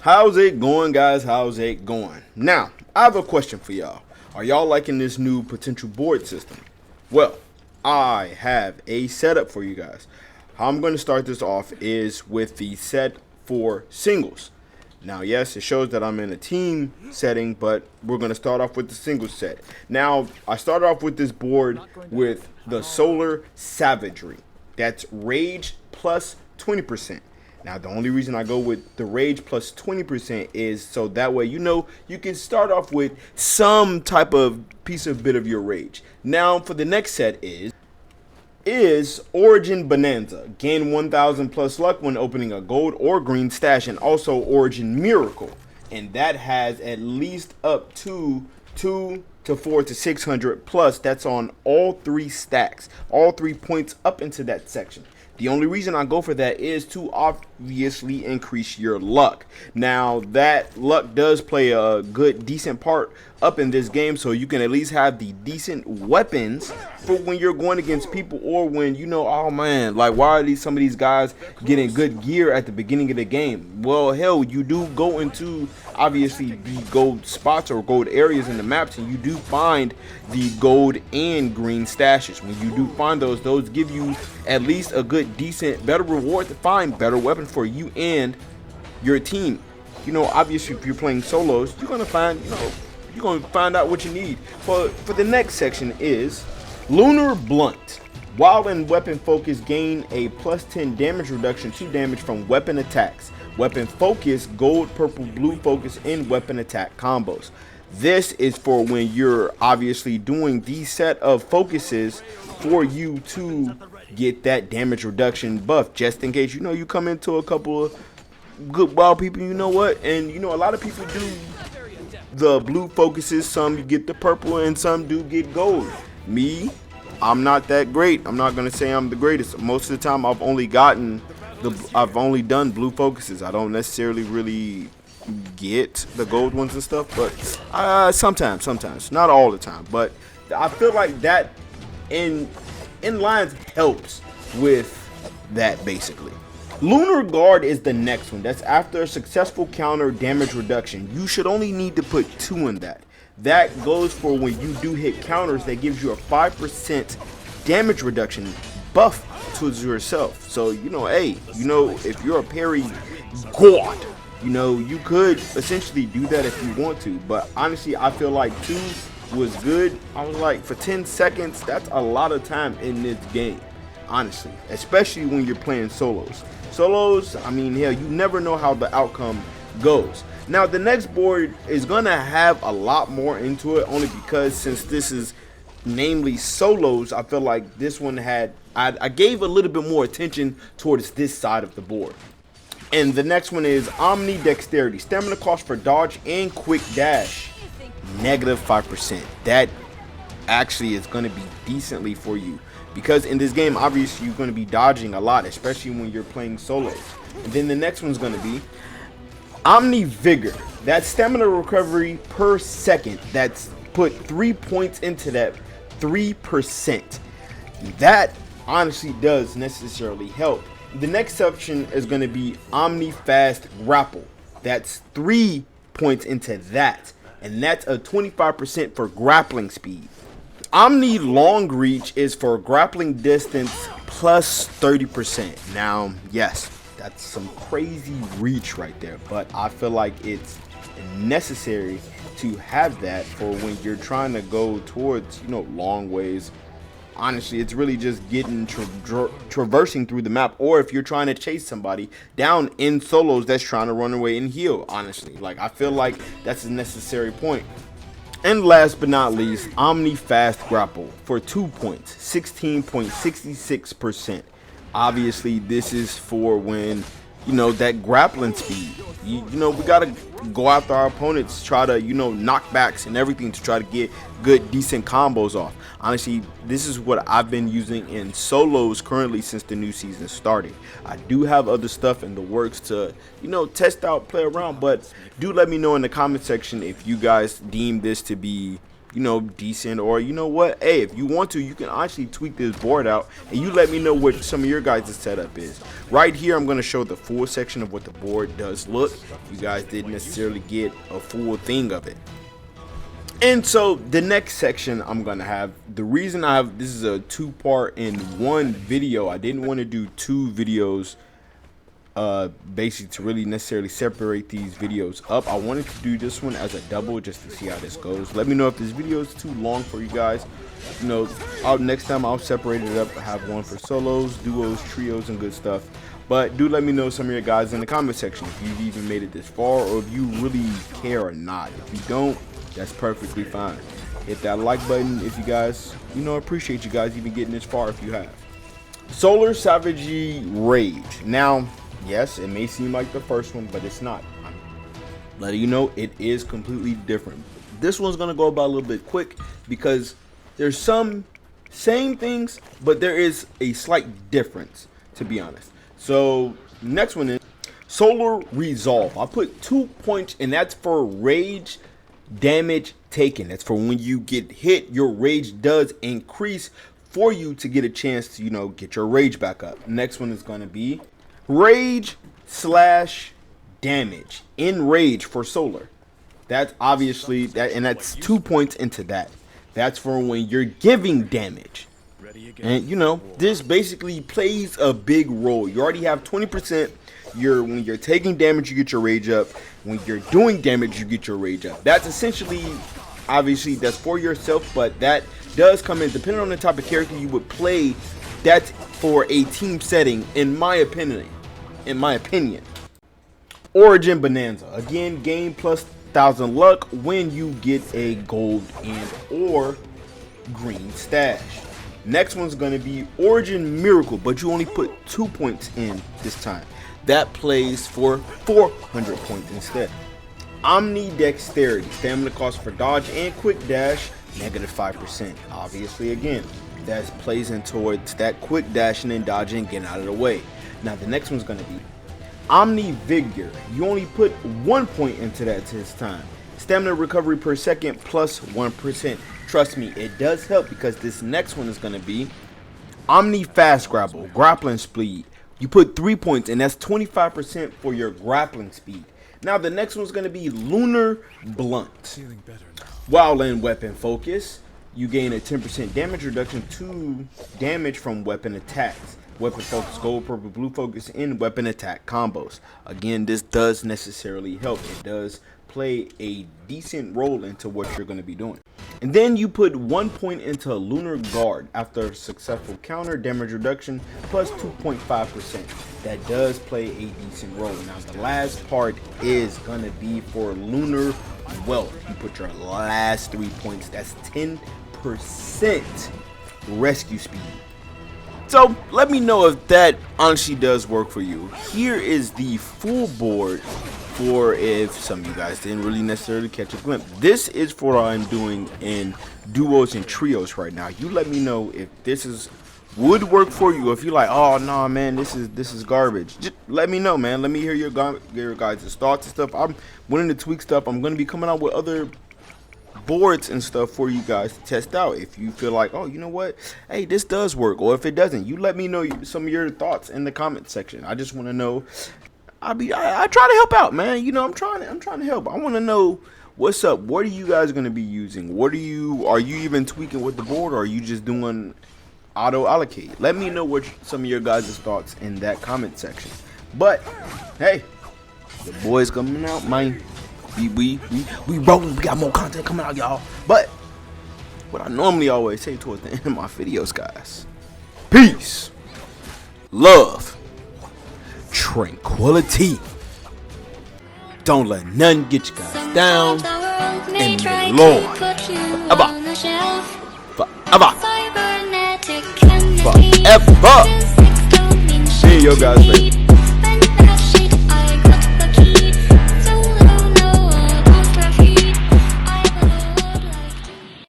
How's it going, guys? How's it going? Now, I have a question for y'all. Are y'all liking this new potential board system? Well, I have a setup for you guys. How I'm going to start this off is with the set for singles. Now, yes, it shows that I'm in a team setting, but we're going to start off with the singles set. Now, I started off with this board with the Solar Savagery. That's Rage plus 20%. Now, the only reason I go with the Rage plus 20% is so that way, you can start off with some type of piece of bit of your Rage. Now, for the next set is Origin Bonanza. Gain 1,000 plus luck when opening a gold or green stash, and also Origin Miracle. And that has at least up to 2 to 4 to 600 plus. That's on all 3 stacks, all 3 points up into that section. The only reason I go for that is to obviously increase your luck. Now, that luck does play a good, decent part up in this game, so you can at least have the decent weapons for when you're going against people, or when oh man, like, why are some of these guys getting good gear at the beginning of the game? Well, hell, you do go into obviously the gold spots or gold areas in the maps, and you do find the gold and green stashes. When you do find those give you at least a good, decent, better reward to find better weapons for you and your team. Obviously, if you're playing solos, you're gonna find out what you need. For the next section is Lunar Blunt. While in weapon focus, gain a plus 10 damage reduction to damage from weapon attacks. Weapon focus, gold, purple, blue focus, and weapon attack combos. This is for when you're obviously doing these set of focuses for you to get that damage reduction buff, just in case you come into a couple of good wild people, and a lot of people do the blue focuses. Some you get the purple, and some do get gold. Me, I'm not that great. I'm not gonna say I'm the greatest. Most of the time, I've only done blue focuses. I don't necessarily really get the gold ones and stuff, but sometimes, not all the time. But I feel like that in lines helps with that basically. Lunar Guard is the next one. That's after a successful counter damage reduction. You should only need to put 2 in that. That goes for when you do hit counters, that gives you a 5% damage reduction buff to yourself. So, if you're a parry god, you could essentially do that if you want to. But honestly, I feel like 2 was good. I was like, for 10 seconds, that's a lot of time in this game, honestly, especially when you're playing solos. I mean, hell, you never know how the outcome goes. Now, the next board is gonna have a lot more into it, only because since this is namely solos, I feel like this one I gave a little bit more attention towards this side of the board. And the next one is Omni Dexterity. Stamina cost for dodge and quick dash, negative 5%. That actually is going to be decently for you, because in this game, obviously, you're going to be dodging a lot, especially when you're playing solos. And then the next one's going to be Omni Vigor. That's stamina recovery per second. That's put 3 points into that 3%. That honestly does necessarily help. The next section is going to be Omni Fast Grapple. That's 3 points into that, and that's a 25% for grappling speed. Omni Long Reach is for grappling distance plus 30%. Now, yes, that's some crazy reach right there, but I feel like it's necessary to have that for when you're trying to go towards, long ways. Honestly, it's really just getting traversing through the map, or if you're trying to chase somebody down in solos that's trying to run away and heal. Honestly, like, I feel like that's a necessary point. And last but not least, Omni Fast Grapple for 2 points, 16.66%. Obviously, this is for when that grappling speed. We gotta go after our opponents, try to knockbacks and everything to try to get good, decent combos off. Honestly, this is what I've been using in solos currently since the new season started. I do have other stuff in the works to test out, play around, but do let me know in the comment section if you guys deem this to be you know, decent, or you know what, hey, if you want to, you can actually tweak this board out and you let me know what some of your guys' setup is. Right here I'm going to show the full section of what the board does look. You guys didn't necessarily get a full thing of it. And so the next section I'm gonna have, the reason I have, this is a 2-part in one video. I didn't want to do 2 videos basically to really necessarily separate these videos up. I wanted to do this one as a double just to see how this goes. Let me know if this video is too long for you guys. You know, next time I'll separate it up. I have one for solos, duos, trios, and good stuff. But do let me know some of your guys in the comment section if you've even made it this far, or if you really care or not. If you don't, that's perfectly fine. Hit that like button if you guys, you know, appreciate you guys even getting this far if you have. Solar Savagery Rage. Now, yes, it may seem like the first one, but it's not. I'm letting you know it is completely different. This one's gonna go about a little bit quick because there's some same things, but there is a slight difference, to be honest. So next one is Solar Resolve. I put 2 points, and that's for rage damage taken. That's for when you get hit, your rage does increase for you to get a chance to, you know, get your rage back up. Next one is going to be rage slash damage. Enrage for solar. That's obviously that, and that's 2 points into that. That's for when you're giving damage. And you know, this basically plays a big role. You already have 20%. When you're taking damage, you get your rage up. When you're doing damage, you get your rage up. That's essentially, obviously, that's for yourself, but that does come in depending on the type of character you would play. That's for a team setting, in my opinion. Origin Bonanza. Again, gain plus 1,000 luck when you get a gold and or green stash. Next one's going to be Origin Miracle, but you only put 2 points in this time. That plays for 400 points instead. Omni Dexterity. Stamina cost for dodge and quick dash, -5%. Obviously, again, that plays in towards that quick dashing and dodging, getting out of the way. Now, the next one's going to be Omni Vigor. You only put 1 point into that this time. Stamina recovery per second plus 1%. Trust me, it does help because this next one is going to be Omni Fast Grapple. Grappling speed. You put 3 points, and that's 25% for your grappling speed. Now, the next one's going to be Lunar Blunt. While in weapon focus, you gain a 10% damage reduction to damage from weapon attacks. Weapon focus, gold, purple, blue focus, and weapon attack combos. Again, this does necessarily help. It does play a decent role into what you're going to be doing. And then you put 1 point into Lunar Guard after a successful counter, damage reduction plus 2.5%. That does play a decent role. Now the last part is going to be for Lunar Wealth. You put your last 3 points. That's 10% rescue speed. So let me know if that honestly does work for you. Here is the full board for if some of you guys didn't really necessarily catch a glimpse. This is for what I'm doing in duos and trios right now. You let me know if this would work for you. If you're like, oh no man, this is garbage, just let me know, man. Let me hear your guys' thoughts and stuff. I'm willing to tweak stuff. I'm going to be coming out with other boards and stuff for you guys to test out. If you feel like, oh, you know what, hey, this does work, or if it doesn't, you let me know some of your thoughts in the comment section. I just want to know. I try to help out, man. You know, I'm trying to help. I want to know what's up. What are you guys going to be using? Are you even tweaking with the board, or are you just doing auto allocate? Let me know what some of your guys' thoughts in that comment section. But hey, the boys coming out, man. We rolling. We got more content coming out, y'all. But what I normally always say towards the end of my videos, guys: peace, love, tranquility. Don't let nothing get you guys down. And may Lord forever see you guys later.